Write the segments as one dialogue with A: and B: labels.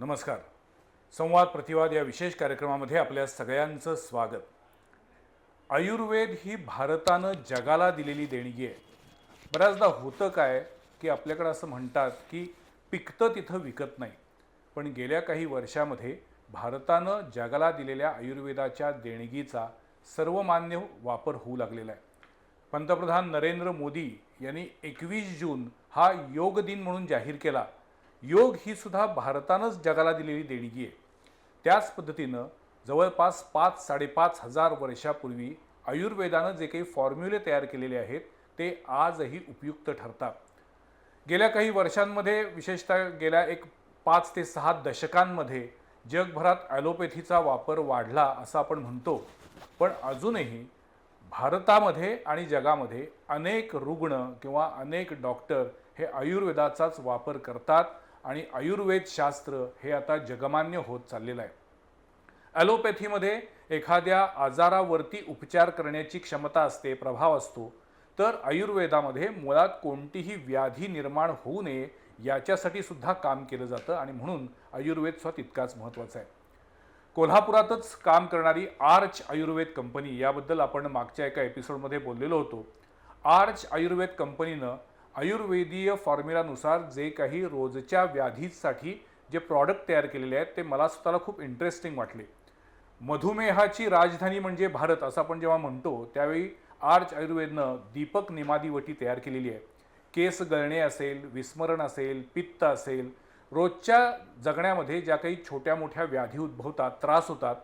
A: नमस्कार. संवाद प्रतिवाद या विशेष कार्यक्रमामध्ये आपल्या सगळ्यांचं स्वागत. आयुर्वेद ही भारतानं जगाला दिलेली देणगी आहे. बऱ्याचदा होतं काय की आपल्याकडे असं म्हणतात की पिकतं तिथं विकत नाही. पण गेल्या काही वर्षामध्ये भारतानं जगाला दिलेल्या आयुर्वेदाच्या देणगीचा सर्वमान्य वापर होऊ लागलेला आहे. पंतप्रधान नरेंद्र मोदी यांनी 21 जून हा योग दिन म्हणून जाहीर केला. योग ही सुद्धा भारतानंच जगाला दिलेली देणगी आहे. त्याच पद्धतीनं जवळपास 5-5.5 हजार वर्षापूर्वी आयुर्वेदानं जे काही फॉर्म्युले तयार केलेले आहेत ते आजही उपयुक्त ठरतात. गेल्या काही वर्षांमध्ये विशेषतः गेल्या 5 ते 6 दशकांमध्ये जगभरात ॲलोपॅथीचा वापर वाढला असं आपण म्हणतो. पण अजूनही भारतामध्ये आणि जगामध्ये अनेक रुग्ण किंवा अनेक डॉक्टर हे आयुर्वेदाचाच वापर करतात आणि आयुर्वेदशास्त्र हे आता जगमान्य होत चाललेलं आहे. ॲलोपॅथीमध्ये एखाद्या आजारावरती उपचार करण्याची क्षमता असते, प्रभाव असतो. तर आयुर्वेदामध्ये मुळात कोणतीही व्याधी निर्माण होऊ नये याच्यासाठी सुद्धा काम केलं जातं आणि म्हणून आयुर्वेद सुद्धा तितकाच महत्त्वाचा आहे. कोल्हापुरातच काम करणारी आर्च आयुर्वेद कंपनी, याबद्दल आपण मागच्या एका एपिसोडमध्ये बोललेलो होतो. आर्च आयुर्वेद कंपनीनं आयुर्वेदीय फॉर्म्युलानुसार जे काही रोजच्या व्याधीसाठी जे प्रॉडक्ट तयार केलेले आहेत ते मला स्वतःला खूप इंटरेस्टिंग वाटले. मधुमेहाची राजधानी म्हणजे भारत असं आपण जेव्हा म्हणतो त्यावेळी आर्च आयुर्वेदनं दीपक निमादीवटी तयार केलेली आहे. केस गळणे असेल, विस्मरण असेल, पित्त असेल, रोजच्या जगण्यामध्ये ज्या काही छोट्या मोठ्या व्याधी उद्भवतात, त्रास होतात,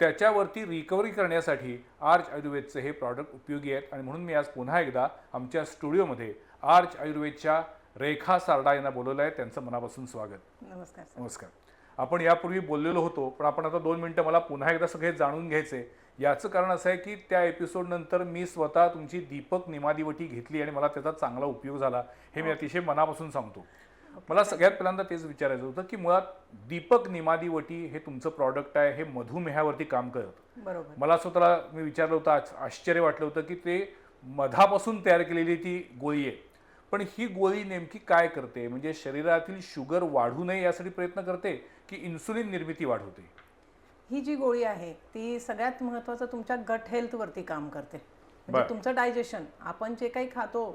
A: त्याच्यावरती रिकव्हरी करण्यासाठी आर्च आयुर्वेदचे हे प्रॉडक्ट उपयोगी आहेत. आणि म्हणून मी आज पुन्हा एकदा आमच्या स्टुडिओमध्ये आर्च आयुर्वेदच्या रेखा सारडा यांना बोलवलं आहे. त्यांचं मनापासून स्वागत.
B: नमस्कार.
A: नमस्कार. आपण यापूर्वी बोललेलो होतो पण आपण आता 2 मिनिटं मला पुन्हा एकदा सगळे जाणून घ्यायचे. याचं कारण असं आहे की त्या एपिसोडनंतर मी स्वतः तुमची दीपक निमादीवटी घेतली आणि मला त्याचा चांगला उपयोग झाला, हे मी अतिशय मनापासून सांगतो. मला सगळ्यात पहिल्यांदा तेच विचारायचं होतं की मुळात दीपक निमादीवटी हे तुमचं प्रॉडक्ट आहे, हे मधुमेहावरती काम करतं.
B: बरोबर.
A: मला स्वतःला मी विचारलं होतं, आश्चर्य वाटलं होतं की ते मधापासून तयार केलेली ती गोळी आहे. पण ही गोळी नेमकी काय करते? म्हणजे शरीरातील शुगर वाढू नये यासाठी प्रयत्न करते की इन्सुलिन निर्मिती वाढवते?
B: ही जी गोळी आहे ती सगळ्यात महत्त्वाचं तुमच्या गट हेल्थवरती काम करते. म्हणजे तुमचं डायजेशन, आपण जे काही खातो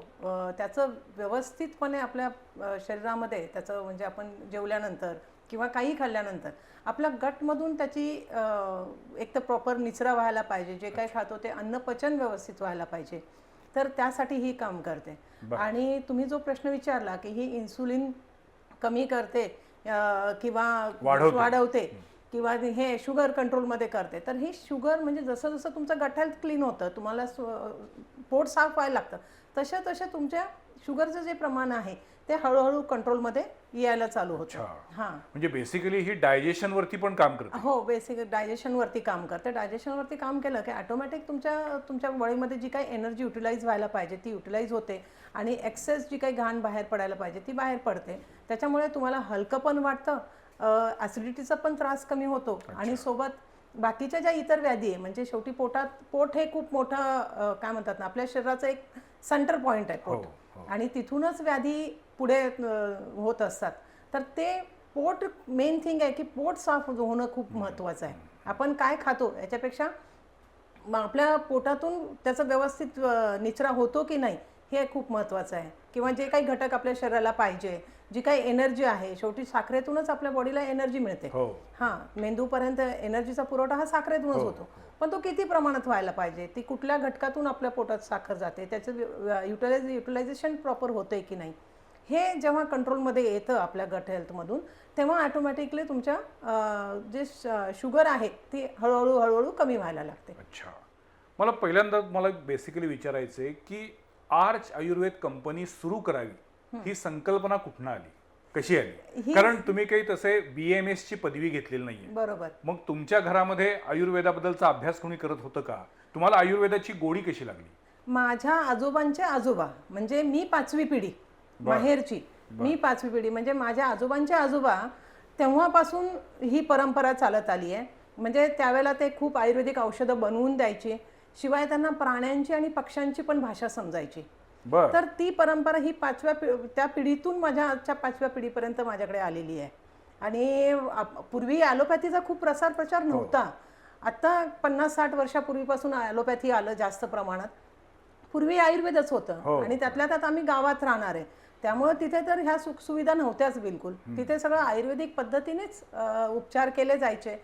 B: त्याचं व्यवस्थितपणे आपल्या शरीरामध्ये त्याचं म्हणजे आपण जेवल्यानंतर किंवा काही खाल्ल्यानंतर आपल्या गटमधून त्याची एक तर प्रॉपर निचरा व्हायला पाहिजे. जे काही खातो ते अन्न पचन व्यवस्थित व्हायला पाहिजे. तर त्यासाठी ही काम करते. आणि तुम्ही जो प्रश्न विचारला की ही इन्सुलिन कमी करते किंवा वाढवते किंवा हे शुगर कंट्रोलमध्ये करते, तर ही शुगर म्हणजे जसं जसं तुमचं गट हेल्थ क्लीन होतं, तुम्हाला पोट साफ व्हायला लागतं, तसं तुमच्या शुगरचं जे प्रमाण आहे ते हळूहळू कंट्रोलमध्ये यायला चालू होतं. हां,
A: म्हणजे बेसिकली ही डायजेशनवरती पण काम करते.
B: हो, बेसिक डायजेशनवरती काम करते. डायजेशनवरती काम केलं की ऑटोमॅटिक तुमच्या बॉडीमध्ये जी काही एनर्जी युटिलाइज व्हायला पाहिजे ती युटिलाइज होते आणि एक्सेस जी काही घाण बाहेर पडायला पाहिजे ती बाहेर पडते. त्याच्यामुळे तुम्हाला हलकं पण वाटतं, ॲसिडिटीचा पण त्रास कमी होतो आणि सोबत बाकीच्या ज्या इतर व्याधी आहे, म्हणजे शेवटी पोट हे खूप मोठं काय म्हणतात ना, आपल्या शरीराचं एक सेंटर पॉईंट आहे पोट. आणि तिथूनच व्याधी पुढे होत असतात. तर ते पोट मेन थिंग आहे की पोट साफ होणं खूप महत्त्वाचं आहे. आपण काय खातो याच्यापेक्षा आपल्या पोटातून त्याचा व्यवस्थित निचरा होतो की नाही हे खूप महत्त्वाचं आहे. किंवा जे काही घटक आपल्या शरीराला पाहिजे, जी काही एनर्जी आहे, शेवटी साखरेतूनच आपल्या बॉडीला एनर्जी मिळते. हां, मेंदूपर्यंत एनर्जीचा पुरवठा हा साखरेतूनच होतो. पण तो किती प्रमाणात व्हायला पाहिजे, ती कुठल्या घटकातून आपल्या पोटात साखर जाते, त्याचं युटिलायझेशन प्रॉपर होतंय की नाही, हे जेव्हा कंट्रोलमध्ये येतं आपल्या गट हेल्थमधून, तेव्हा ऑटोमॅटिकली तुमच्या जे शुगर आहे ती हळूहळू कमी व्हायला लागते.
A: अच्छा, मला पहिल्यांदा बेसिकली विचारायचं आहे की आर्च आयुर्वेद कंपनी सुरू करावी ही संकल्पना कुठून आली, कशी आली? कारण तुम्ही काही तसे BMS ची पदवी घेतलेली नाहीये.
B: बरोबर.
A: मग तुमच्या घरामध्ये आयुर्वेदाबद्दलचा अभ्यास कोणी करत होतं का? तुम्हाला आयुर्वेदाची गोडी कशी लागली?
B: माझ्या आजोबांचे आजोबा, म्हणजे मी 5वी पिढी माहेरची. मी 5वी पिढी म्हणजे माझ्या आजोबांचे आजोबा, तेव्हापासून ही परंपरा चालत आली आहे. म्हणजे त्यावेळेला ते खूप आयुर्वेदिक औषधं बनवून द्यायचे. शिवाय त्यांना प्राण्यांची आणि पक्ष्यांची पण भाषा समजायची. तर ती परंपरा ही त्या पिढीतून माझ्या 5व्या पिढीपर्यंत माझ्याकडे आलेली आहे. आणि पूर्वी ॲलोपॅथीचा खूप प्रचार नव्हता. आता 50-60 वर्षापूर्वीपासून ॲलोपॅथी आलं जास्त प्रमाणात. पूर्वी आयुर्वेदच होतं आणि त्यातल्या त्यात आम्ही गावात राहणार आहे, त्यामुळे तिथे तर ह्या सुखसुविधा नव्हत्याच बिलकुल. तिथे सगळं आयुर्वेदिक पद्धतीनेच उपचार केले जायचे.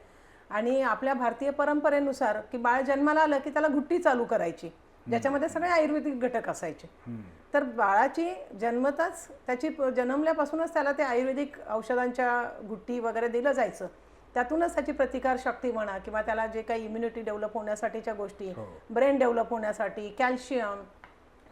B: आणि आपल्या भारतीय परंपरेनुसार की बाळ जन्माला आलं की त्याला घुट्टी चालू करायची, ज्याच्यामध्ये सगळे आयुर्वेदिक घटक असायचे. तर बाळाची जन्मताच त्याची जन्मल्यापासूनच त्याला ते आयुर्वेदिक औषधांच्या घुट्टी वगैरे दिलं जायचं. त्यातूनच त्याची प्रतिकार शक्ती म्हणा किंवा त्याला जे काही इम्युनिटी डेव्हलप होण्यासाठीच्या गोष्टी, ब्रेन डेव्हलप होण्यासाठी कॅल्शियम,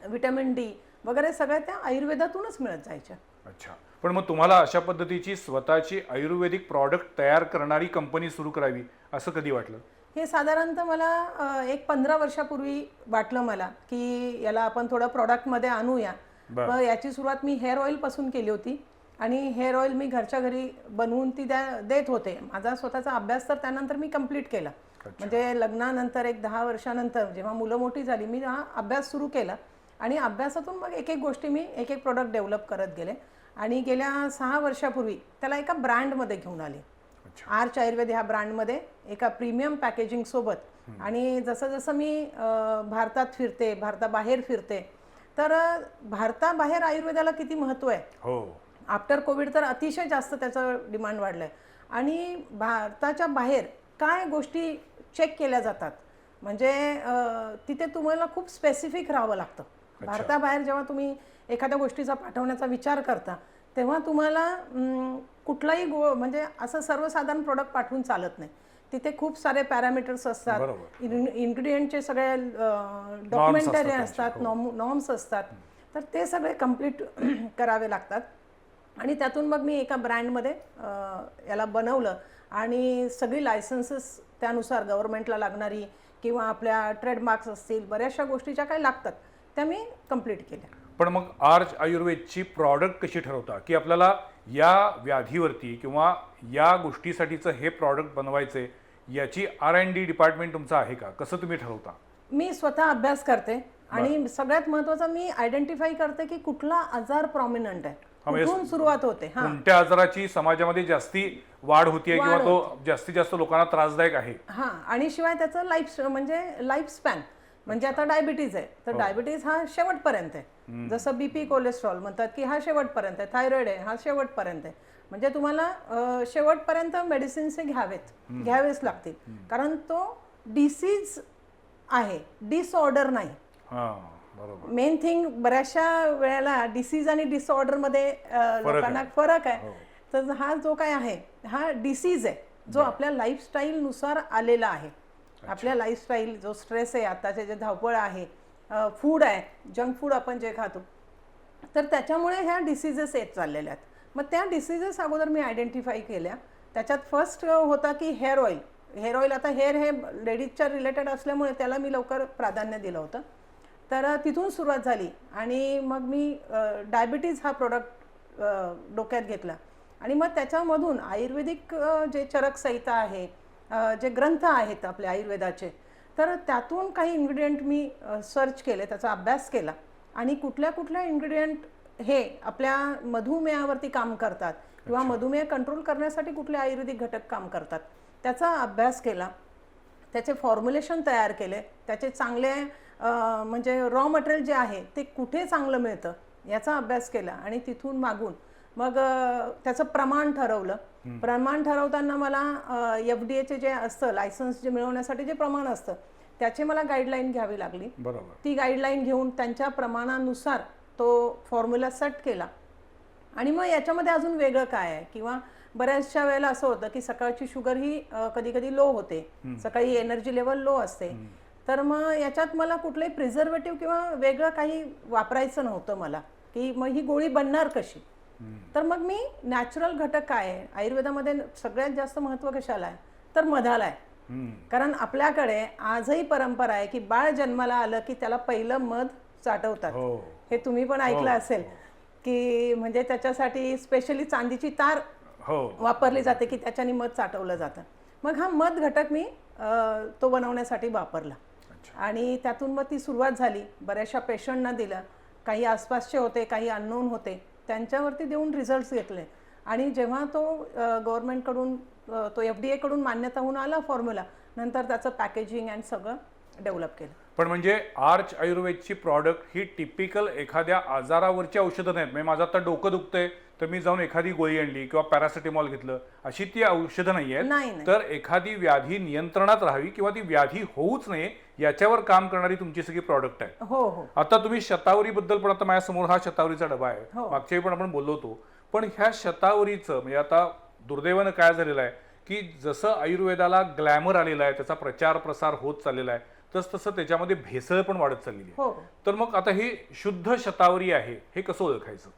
B: व्हिटॅमिन डी वगैरे सगळ्या त्या आयुर्वेदातूनच मिळत जायच्या.
A: अच्छा, पण मग तुम्हाला अशा पद्धतीची स्वतःची आयुर्वेदिक प्रॉडक्ट तयार करणारी कंपनी सुरू करावी असं कधी वाटलं?
B: हे साधारणतः मला एक 15 वर्षापूर्वी वाटलं मला की याला आपण थोडं प्रॉडक्टमध्ये आणूया. मग याची सुरुवात मी हेअर ऑइलपासून केली होती आणि हेअर ऑइल मी घरच्या घरी बनवून ती देत होते. माझा स्वतःचा अभ्यास तर त्यानंतर मी कंप्लीट केला. म्हणजे लग्नानंतर एक 10 वर्षानंतर जेव्हा मुलं मोठी झाली मी हा अभ्यास सुरू केला आणि अभ्यासातून मग एक गोष्टी मी एक प्रोडक्ट डेव्हलप करत गेले आणि गेल्या 6 वर्षापूर्वी त्याला एका ब्रँडमध्ये घेऊन आले. आर्च आयुर्वेद ह्या ब्रँडमध्ये एका प्रीमियम पॅकेजिंग सोबत. आणि जसं जसं मी भारतात फिरते, भारताबाहेर फिरते, तर भारताबाहेर आयुर्वेदाला किती महत्त्व आहे. आफ्टर कोविड तर अतिशय जास्त त्याचं डिमांड वाढलं आहे. आणि भारताच्या बाहेर काय गोष्टी चेक केल्या जातात, म्हणजे तिथे तुम्हाला खूप स्पेसिफिक राहावं लागतं. भारताबाहेर जेव्हा तुम्ही एखाद्या गोष्टीचा पाठवण्याचा विचार करता तेव्हा तुम्हाला कुठलाही म्हणजे असं सर्वसाधारण प्रोडक्ट पाठवून चालत नाही. तिथे खूप सारे पॅरामीटर्स असतात, इन्ग्रेडियंटचे सगळे डॉक्युमेंटरी असतात, नॉर्म्स असतात. तर ते सगळे कंप्लीट करावे लागतात. आणि त्यातून मग मी एका ब्रँडमध्ये याला बनवलं आणि सगळी लायसन्सेस त्यानुसार गव्हर्नमेंटला लागणारी किंवा आपल्या ट्रेडमार्क्स असतील, बऱ्याचशा गोष्टी काय लागतात त्या मी कंप्लीट केल्या.
A: पण मग आर्च आयुर्वेदची प्रॉडक्ट कशी ठरवता की आपल्याला या व्याधीवरती किंवा या गोष्टीसाठीचं हे प्रॉडक्ट बनवायचे, याची R&D डिपार्टमेंट तुमचं आहे का? कसं तुम्ही ठरवता?
B: मी स्वतः अभ्यास करते आणि सगळ्यात महत्त्वाचं मी आयडेंटिफाय करते की कुठला आजार प्रॉमिनंट आहे, कुठून सुरुवात होते,
A: कोणत्या आजाराची समाजामध्ये जास्ती वाढ होतीये किंवा तो जास्तीत जास्त लोकांना त्रासदायक आहे.
B: आणि शिवाय त्याचं लाईफ स्पॅन, म्हणजे आता डायबिटीज आहे तर डायबिटीज हा शेवटपर्यंत आहे. जसं बीपी, कोलेस्ट्रॉल म्हणतात की हा शेवटपर्यंत आहे, थायरॉइड आहे हा शेवटपर्यंत आहे. म्हणजे तुम्हाला शेवटपर्यंत मेडिसिन्स घ्यावेच लागतील, कारण तो डिसीज आहे, डिसऑर्डर नाही. मेन थिंग बऱ्याचशा वेळेला डिसीज आणि डिसऑर्डरमध्ये लोकांना फरक आहे. तर हा जो काय आहे हा डिसीज आहे जो आपल्या लाईफस्टाईलनुसार आलेला आहे. आपल्या लाईफस्टाईल जो स्ट्रेस आहे, आताचे जे धावपळ आहे, फूड आहे, जंक फूड आपण जे खातो, तर त्याच्यामुळे ह्या डिसीजेस येत चाललेल्या आहेत. मग त्या डिसीजेस अगोदर मी आयडेंटिफाय केल्या. त्याच्यात फर्स्ट होता की हेअर ऑइल. आता हेअर हे लेडीजच्या रिलेटेड असल्यामुळे त्याला मी लवकर प्राधान्य दिलं होतं. तर तिथून सुरुवात झाली आणि मग मी डायबिटीज हा प्रोडक्ट डोक्यात घेतला आणि मग त्याच्यामधून आयुर्वेदिक जे चरक संहिता आहे, जे ग्रंथ आहेत आपले आयुर्वेदाचे, तर त्यातून काही इन्ग्रेडियंट मी सर्च केले, त्याचा अभ्यास केला आणि कुठल्या कुठल्या इन्ग्रेडियंट हे आपल्या मधुमेहावरती काम करतात किंवा मधुमेह कंट्रोल करण्यासाठी कुठले आयुर्वेदिक घटक काम करतात त्याचा अभ्यास केला. त्याचे फॉर्म्युलेशन तयार केले, त्याचे चांगले म्हणजे रॉ मटेरियल जे आहे ते कुठे चांगलं मिळतं याचा अभ्यास केला आणि तिथून मागून मग त्याचं प्रमाण ठरवलं. प्रमाण ठरवताना मला FDA जे असतं लायसन्स जे मिळवण्यासाठी जे प्रमाण असतं त्याचे मला गाईडलाईन घ्यावी लागली. ती गाईडलाईन घेऊन त्यांच्या प्रमाणानुसार तो फॉर्म्युला सेट केला. आणि मग याच्यामध्ये अजून वेगळं काय आहे, किंवा बऱ्याचशा वेळेला असं होतं की सकाळची शुगर ही कधी कधी लो होते, सकाळी एनर्जी लेवल लो असते. तर मग याच्यात मला कुठलंही प्रिझर्वेटिव्ह किंवा वेगळं काही वापरायचं नव्हतं मला, की मग ही गोळी बनणार कशी. तर मग मी नॅचरल घटक काय आहे, आयुर्वेदामध्ये सगळ्यात जास्त महत्त्व कशाला आहे तर मधाला आहे. कारण आपल्याकडे आजही परंपरा आहे की बाळ जन्माला आलं की त्याला पहिलं मध चाटवतात. हे तुम्ही पण ऐकलं असेल की म्हणजे त्याच्यासाठी स्पेशली चांदीची तार वापरली जाते की त्याच्याने मध चाटवलं जातं. मग हा मध घटक मी तो बनवण्यासाठी वापरला आणि त्यातून मग ती सुरुवात झाली. बऱ्याचशा पेशंटना दिलं, काही आसपासचे होते, काही अननोन होते, त्यांच्यावरती देऊन रिझल्ट्स घेतले आणि जेव्हा तो गव्हर्नमेंटकडून तो FDA कडून मान्यता होऊन आला फॉर्म्युला, नंतर त्याचं पॅकेजिंग अँड सगळं डेव्हलप केलं.
A: पण म्हणजे आर्च आयुर्वेदची प्रॉडक्ट ही टिपिकल एखाद्या आजारावरची औषधं नाहीत. म्हणजे माझं आता डोकं दुखतंय तर मी जाऊन एखादी गोळी आणली किंवा पॅरासिटामॉल घेतलं, अशी ती औषधं नाही आहेत.
B: नाही.
A: तर एखादी व्याधी नियंत्रणात राहावी किंवा ती व्याधी होऊच नये याच्यावर काम करणारी तुमची सगळी प्रॉडक्ट आहे.
B: हो.
A: आता तुम्ही शतावरीबद्दल पण, आता माझ्यासमोर हा शतावरीचा डबा आहे,
B: हो.
A: मागच्या वेळी पण आपण बोललो होतो. पण ह्या शतावरीचं म्हणजे आता दुर्दैवानं काय झालेलं आहे की जसं आयुर्वेदाला ग्लॅमर आलेला आहे, त्याचा प्रचार प्रसार होत चाललेला आहे, तसं त्याच्यामध्ये भेसळ पण वाढत चाललेली आहे.
B: हो.
A: तर मग आता ही शुद्ध शतावरी आहे हे कसं ओळखायचं?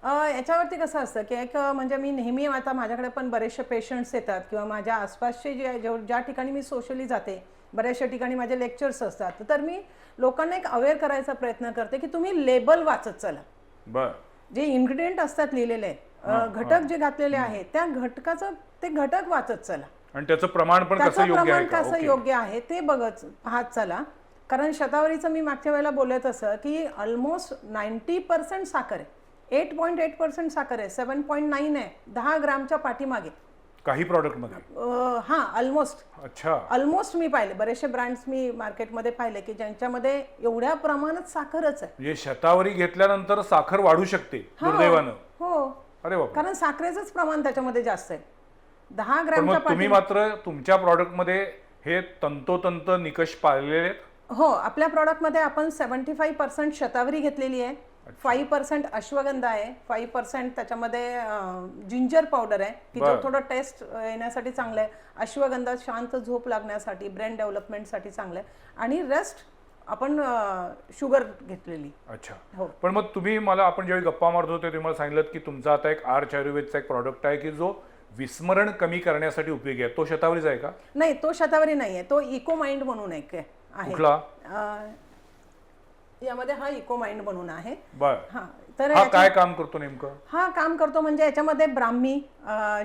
B: याच्यावरती कसं असतं की एक म्हणजे मी नेहमी, आता माझ्याकडे पण बरेचसे पेशंट्स येतात किंवा माझ्या आसपासचे ज्या ठिकाणी मी सोशली जाते, बऱ्याचशा ठिकाणी माझे लेक्चर्स असतात, तर मी लोकांना एक अवेअर करायचा प्रयत्न करते की तुम्ही लेबल वाचत चला.
A: बर.
B: जे इन्ग्रेडियंट असतात लिहिलेले, घटक जे घातलेले आहेत, त्या घटकाचं ते घटक वाचत चला
A: आणि त्याचं प्रमाण पण कसं
B: त्याचं
A: योग्य आहे
B: प्रमाण
A: का?
B: कसं योग्य आहे ते बघत पाहत चला. कारण शतावरीचं मी मागच्या वेळेला बोलत असं की ऑलमोस्ट 90% साखर आहे, 8.8% साखर आहे, 7.9 आहे, 10 ग्रामच्या पाठीमागे
A: काही प्रॉडक्ट मध्ये.
B: हां, ऑलमोस्ट.
A: अच्छा.
B: ऑलमोस्ट मी पाहिले, बरेचसे ब्रँड्स मी मार्केटमध्ये पाहिले की ज्यांच्यामध्ये एवढ्या प्रमाणात साखरच आहे.
A: म्हणजे शतावरी घेतल्यानंतर साखर वाढू शकते दुर्दैवानं.
B: हो.
A: अरे बाप.
B: कारण साखरेचंच प्रमाण त्याच्यामध्ये जास्त आहे. 10
A: पण
B: ग्रॅमच्या
A: मग तुम्ही मात्र तुमच्या प्रॉडक्ट मध्ये हे तंतोतंत निकष पाळलेले आहेत?
B: हो, आपल्या प्रॉडक्टमध्ये आपण 75% शतावरी घेतलेली आहे, 5% अश्वगंधा आहे, 5% त्याच्यामध्ये जिंजर पावडर आहे की जो थोडं टेस्ट येण्यासाठी चांगलं आहे, अश्वगंधा शांत झोप लागण्यासाठी, ब्रेन डेव्हलपमेंटसाठी चांगलं आहे, आणि रेस्ट आपण शुगर घेतलेली.
A: अच्छा.
B: हो.
A: पण मग तुम्ही मला, आपण ज्यावेळी गप्पा मारत होते तुम्हाला सांगितलं की तुमचा आता एक आर्च आयुर्वेदचा एक प्रॉडक्ट आहे की जो विस्मरण कमी करण्यासाठी उपयोगी आहे. तो शतावरीचा आहे का?
B: नाही, तो शतावरी नाही आहे, तो इको माइंड म्हणून एक आहे.
A: कुठला?
B: यामध्ये हा इको माइंड म्हणून आहे.
A: बर.
B: हा, तर
A: हा काय काम करतो नेमकं?
B: हा काम करतो म्हणजे याच्यामध्ये ब्राह्मी,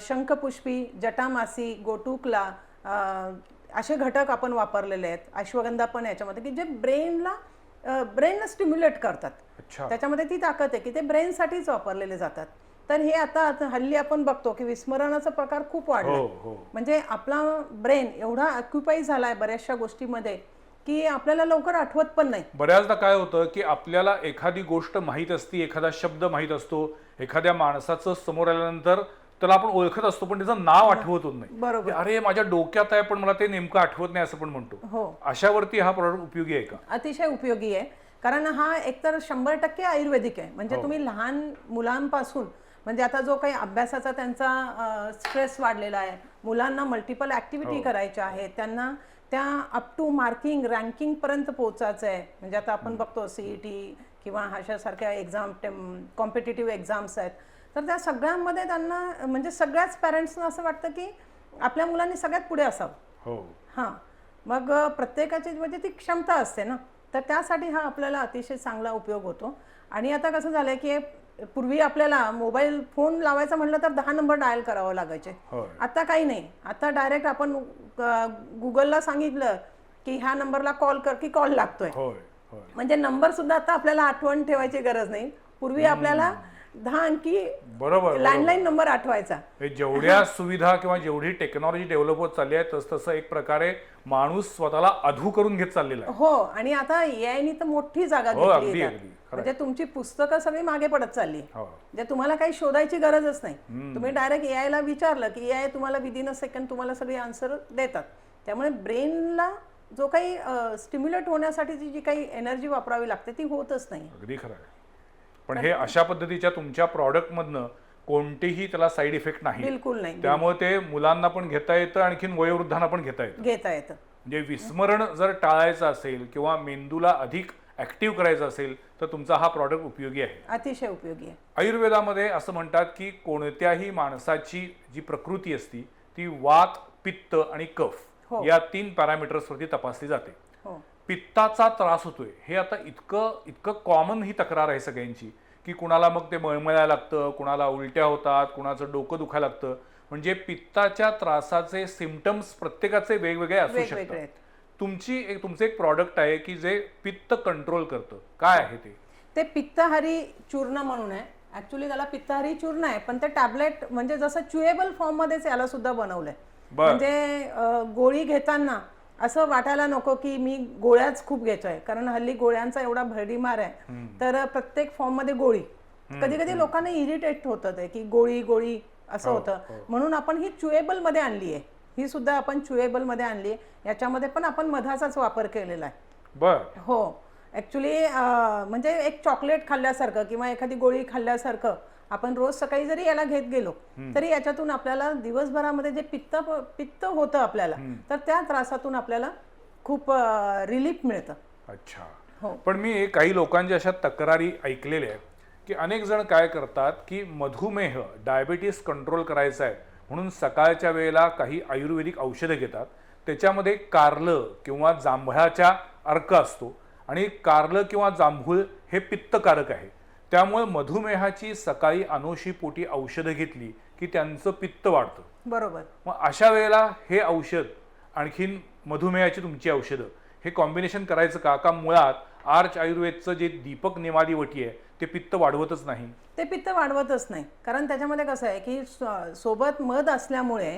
B: शंखपुष्पी, जटामासी, गोटुकला असे घटक आपण वापरलेले आहेत. अश्वगंधा पण याच्यामध्ये की जे ब्रेनला स्टिम्युलेट करतात.
A: अच्छा.
B: त्याच्यामध्ये ती ताकद आहे की ते ब्रेनसाठीच वापरलेले जातात. तर हे आता हल्ली आपण बघतो की विस्मरणाचा प्रकार खूप वाढला. म्हणजे आपला ब्रेन एवढा ऑक्युपाई झालाय बऱ्याचशा गोष्टीमध्ये की आपल्याला लवकर आठवत पण नाही.
A: बऱ्याचदा काय होतं की आपल्याला एखादी गोष्ट माहीत असते, एखादा शब्द माहीत असतो, एखाद्या माणसाचं समोर आल्यानंतर त्याला आपण ओळखत असतो पण त्याचं नाव आठवत होत नाही.
B: बरोबर.
A: अरे माझ्या डोक्यात आहे पण मला ते नेमकं आठवत नाही असं पण म्हणतो.
B: हो.
A: अशावरती हा प्रॉडक्ट उपयोगी आहे का?
B: अतिशय उपयोगी आहे, कारण हा एकतर 100% आयुर्वेदिक आहे. म्हणजे तुम्ही लहान मुलांपासून, म्हणजे आता जो काही अभ्यासाचा त्यांचा स्ट्रेस वाढलेला आहे, मुलांना मल्टिपल ऍक्टिव्हिटी करायच्या आहेत, त्यांना त्या अप टू मार्किंग रँकिंग पर्यंत पोहोचायचं आहे. म्हणजे आता आपण बघतो CET किंवा अशासारख्या एक्झाम, कॉम्पिटिटिव्ह एक्झाम्स आहेत, तर त्या सगळ्यांमध्ये त्यांना, म्हणजे सगळ्याच पॅरेंट्सना असं वाटतं की आपल्या मुलांनी सगळ्यात पुढे असावं.
A: हो.
B: हां, मग प्रत्येकाची म्हणजे ती क्षमता असते ना, तर त्यासाठी हा आपल्याला अतिशय चांगला उपयोग होतो. आणि आता कसं झालंय की पूर्वी आपल्याला मोबाईल फोन लावायचा म्हटलं तर 10 नंबर डायल करावं लागायचे. आता काही नाही, आता डायरेक्ट आपण गुगलला सांगितलं की ह्या नंबरला कॉल कर की कॉल लागतोय. म्हणजे नंबर सुद्धा आता आपल्याला आठवण ठेवायची गरज नाही. पूर्वी आपल्याला 10 अंकी लँडलाईन नंबर आठवायचा.
A: जेवढ्या सुविधा किंवा जेवढी टेक्नॉलॉजी डेव्हलप होत चालली आहे तसं एक प्रकारे माणूस स्वतःला अधू करून घेत चाललेला आहे.
B: हो, आणि आता AI तर मोठी जागा घेतली आहे. म्हणजे तुमची पुस्तकं सगळी मागे पडत चालली. म्हणजे तुम्हाला काही शोधायची गरजच नाही. तुम्ही डायरेक्ट AI ला विचारलं की AI तुम्हाला विदिन अ सेकंड तुम्हाला सगळी आन्सर देतात. त्यामुळे ब्रेनला जो काही स्टिम्युलेट होण्यासाठी जी काही एनर्जी वापरावी लागते ती होतच नाही.
A: अगदी खरं आहे. पण हे अशा पद्धतीच्या तुमच्या प्रॉडक्ट मधनं कोणतेही त्याला साईड इफेक्ट नाही.
B: बिलकुल नाही.
A: त्यामुळे ते मुलांना पण घेता येतं, आणखीन वयोवृद्धांना पण घेता येतं. म्हणजे विस्मरण जर टाळायचं असेल किंवा मेंदूला अधिक ऍक्टिव्ह करायचं असेल तर तुमचा हा प्रॉडक्ट उपयोगी आहे.
B: अतिशय उपयोगी आहे.
A: आयुर्वेदामध्ये असं म्हणतात की कोणत्याही माणसाची जी प्रकृती असती ती वात, पित्त आणि कफ या 3 पॅरामीटर्सवरती तपासली जाते. पित्ताचा त्रास होतोय हे आता इतकं कॉमन ही तक्रार आहे सगळ्यांची की कुणाला मग ते मळमळायला लागतं, कुणाला उलट्या होतात, कुणाचं डोकं दुखायला लागतं. म्हणजे पित्ताच्या त्रासाचे सिम्पटम्स प्रत्येकाचे वेगवेगळे असू शकतात. तुमचं एक प्रॉडक्ट आहे की जे पित्त कंट्रोल करतं. काय आहे ते?
B: पित्तहारी चूर्ण म्हणून आहे. ऍक्च्युली त्याला पित्तहारी चूर्ण आहे, पण ते टॅबलेट म्हणजे जसं च्युएबल फॉर्म मध्येच याला सुद्धा बनवलंय.
A: बर.
B: म्हणजे गोळी घेताना असं वाटायला नको की मी गोळ्याच खूप घेतोय, कारण हल्ली गोळ्यांचा एवढा भरडीमार आहे. तर प्रत्येक फॉर्म मध्ये गोळी, कधी कधी लोकांना इरिटेट होतं ते की गोळी गोळी असं होतं. म्हणून आपण ही च्युएबल मध्ये आणली आहे. ही सुद्धा आपण च्युएबल मध्ये आणली आहे. याच्यामध्ये पण आपण मधाचाच वापर केलेला आहे.
A: बर.
B: हो, ऍक्च्युली म्हणजे एक चॉकलेट खाल्ल्यासारखं किंवा एखादी गोळी खाल्ल्यासारखं आपण रोज सकाळी जरी याला घेत गेलो तरी याच्यातून आपल्याला दिवसभरामध्ये जे पित्त होतं आपल्याला, तर त्या त्रासातून आपल्याला खूप रिलीफ मिळतं.
A: अच्छा.
B: हो.
A: पण मी काही लोकांच्या अशा तक्रारी ऐकलेल्या आहेत की अनेक जण काय करतात की मधुमेह डायबिटीस कंट्रोल करायचा आहे म्हणून सकाळच्या वेळेला काही आयुर्वेदिक औषधं घेतात. त्याच्यामध्ये कारलं किंवा जांभळाचा अर्क असतो आणि कारलं किंवा जांभूळ हे पित्तकारक आहे. त्यामुळे मधुमेहाची सकाळी अनोशीपोटी औषधं घेतली की त्यांचं पित्त वाढतं.
B: बरोबर.
A: मग अशा वेळेला हे औषध आणखीन मधुमेहाची तुमची औषधं हे कॉम्बिनेशन करायचं का? का मुळात आर्च आयुर्वेदचं जे दीपक निमादिवटी आहे ते पित्त वाढवतच नाही?
B: ते पित्त वाढवतच नाही, कारण त्याच्यामध्ये कसं आहे की सोबत मध असल्यामुळे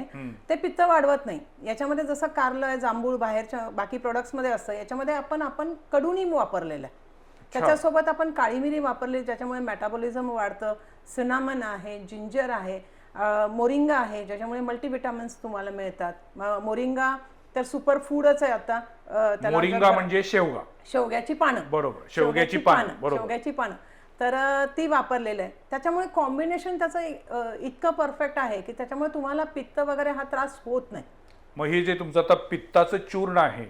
B: ते पित्त वाढवत नाही. याच्यामध्ये जसं कारलं आहे, जांभूळ बाहेरच्या बाकी प्रोडक्ट्स मध्ये असतं, याच्यामध्ये आपण कडुनिंब वापरलेलं आहे. त्याच्यासोबत आपण काळी मिरी वापरली ज्याच्यामुळे मेटाबॉलिझम वाढतं. सिनामन आहे, जिंजर आहे, मोरिंगा आहे ज्याच्यामुळे मल्टीविटामिन्स तुम्हाला मिळतात. मोरिंगा तर सुपर फूडच आहे आता.
A: मोरिंगा म्हणजे शेवगा,
B: शेवग्याची पानं.
A: बरोबर, शेवग्याची पानं. बरोबर,
B: शेवग्याची पानं तर ती वापरलेलं आहे. त्याच्यामुळे कॉम्बिनेशन त्याचं इतकं परफेक्ट आहे की त्याच्यामुळे तुम्हाला पित्त वगैरे हा त्रास होत नाही.
A: मग हे जे तुमचं आता पित्ताचं चूर्ण आहे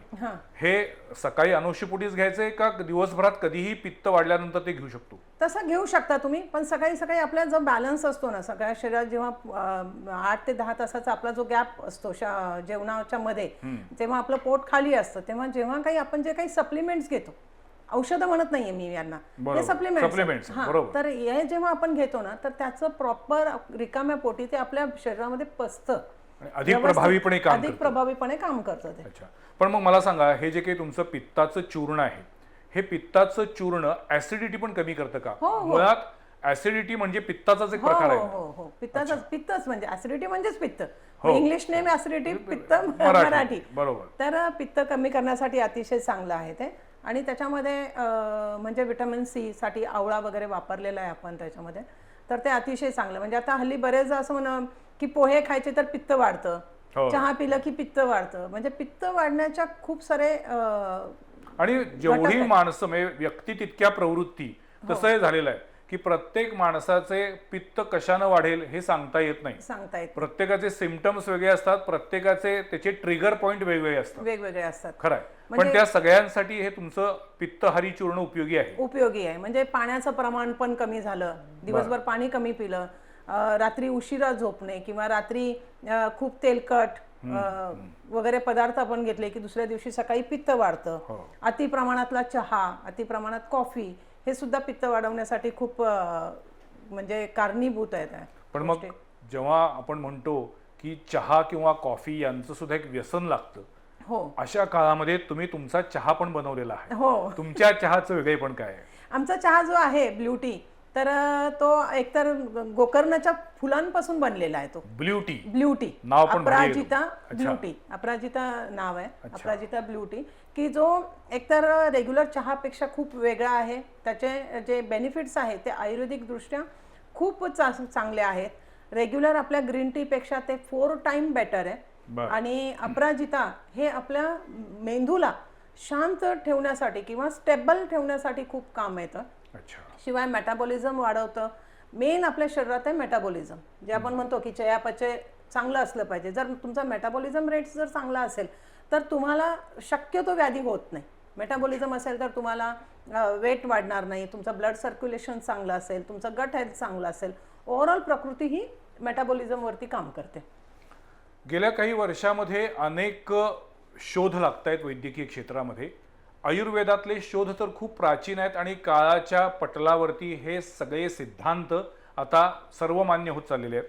A: हे सकाळी अनुषपोटीच घ्यायचंय का दिवसभरात कधीही पित्त वाढल्यानंतर ते घेऊ शकतो?
B: तसं घेऊ शकता तुम्ही, पण सकाळी सकाळी आपला जो बॅलन्स असतो ना, सगळ्या शरीरात जेव्हा 8 ते 10 तासाचा आपला जो गॅप असतो जेवणाच्या मध्ये, जेव्हा आपलं पोट खाली असतं तेव्हा जेव्हा काही आपण जे काही सप्लिमेंट्स घेतो, औषधं म्हणत नाहीये मी यांना, हे सप्लिमेंट्स. तर हे जेव्हा आपण घेतो ना तर त्याचं प्रॉपर रिकाम्या पोटी ते आपल्या शरीरामध्ये पचतं,
A: अधिक
B: प्रभावीपणे काम करतं ते.
A: अच्छा. पण मग मला सांगा, हे जे काही तुमचं पित्ताचं चूर्ण आहे हे पित्ताचं चूर्ण ऍसिडिटी पण कमी करतं का? मुळात ऍसिडिटी म्हणजे पित्ताचाच एक प्रकार आहे.
B: हो, पित्तच म्हणजे ऍसिडिटी म्हणजेच पित्त. इंग्लिश नेम ऍसिडिटी, पित्त मराठी.
A: बरोबर.
B: तर पित्त कमी करण्यासाठी अतिशय चांगलं आहे ते. आणि त्याच्यामध्ये म्हणजे व्हिटॅमिन सी साठी आवळा वगैरे वापरलेला आहे आपण त्याच्यामध्ये, तर ते अतिशय चांगलं. म्हणजे आता हल्ली बरेच असं म्हणा की पोहे खायचे तर पित्त वाढतं, चहा पिलं की पित्त वाढतं. म्हणजे पित्त वाढण्याच्या खूप सारे
A: आणि जेवढी माणसं म्हणजे व्यक्ती तितक्या प्रवृत्ती, तसं हे झालेलं आहे की प्रत्येक माणसाचे पित्त कशानं वाढेल हे सांगता येत नाही. प्रत्येकाचे सिम्पटम्स वेगळे असतात, प्रत्येकाचे त्याचे ट्रिगर पॉइंट वेगवेगळे असतात. खरं आहे. पण त्या सगळ्यांसाठी हे तुमचं पित्तहारी चूर्ण उपयोगी आहे.
B: म्हणजे पाण्याचं प्रमाण पण कमी झालं, दिवसभर पाणी कमी पिलं, रात्री उशिरा झोपणे किंवा रात्री खूप तेलकट वगैरे पदार्थ आपण घेतले की दुसऱ्या दिवशी सकाळी पित्त वाढतं. अति प्रमाणातला चहा, अति प्रमाणात कॉफी हे सुद्धा पित्त वाढवण्यासाठी खूप म्हणजे कारणीभूत आहेत.
A: पण मग जेव्हा आपण म्हणतो की चहा किंवा कॉफी यांचं सुद्धा एक व्यसन लागतं, अशा काळामध्ये तुम्ही तुमचा चहा पण बनवलेला आहे. तुमच्या चहाचं वेगळेपण काय आहे?
B: आमचा चहा जो आहे ब्लू टी, तर तो एकतर गोकर्णाच्या फुलांपासून बनलेला आहे. तो ब्लू टी
A: नाव पण
B: अपराजिता ब्लू टी, अपराजिता नाव आहे, अपराजिता ब्लू टी, की जो एकतर रेग्युलर चहापेक्षा खूप वेगळा आहे. त्याचे जे बेनिफिट्स आहेत ते आयुर्वेदिक दृष्ट्या खूप चांगले आहेत. रेग्युलर आपल्या ग्रीन टी पेक्षा ते 4 टाइम बेटर आहे. आणि अपराजिता हे आपल्या मेंदूला शांत ठेवण्यासाठी किंवा स्टेबल ठेवण्यासाठी खूप काम येतं. शिवाय मेटाबॉलिझम वाढवतं. मेन आपल्या शरीरात आहे मेटाबॉलिझम, जे आपण म्हणतो की चयापचय चांगलं असलं पाहिजे. जर तुमचा मेटाबॉलिझम रेट जर चांगला असेल तर तुम्हाला शक्यतो व्याधी होत नाही. मेटाबॉलिझम असेल तर तुम्हाला वेट वाढणार नाही, तुमचं ब्लड सर्क्युलेशन चांगलं असेल, तुमचं गट हेल्थ चांगलं असेल, ओव्हरऑल प्रकृती ही मेटाबॉलिझमवरती काम करते.
A: गेल्या काही वर्षामध्ये अनेक शोध लागत आहेत वैद्यकीय क्षेत्रामध्ये. आयुर्वेदातले शोध तर खूप प्राचीन आहेत आणि काळाच्या पटलावरती हे सगळे सिद्धांत आता सर्वमान्य होत चाललेले आहेत.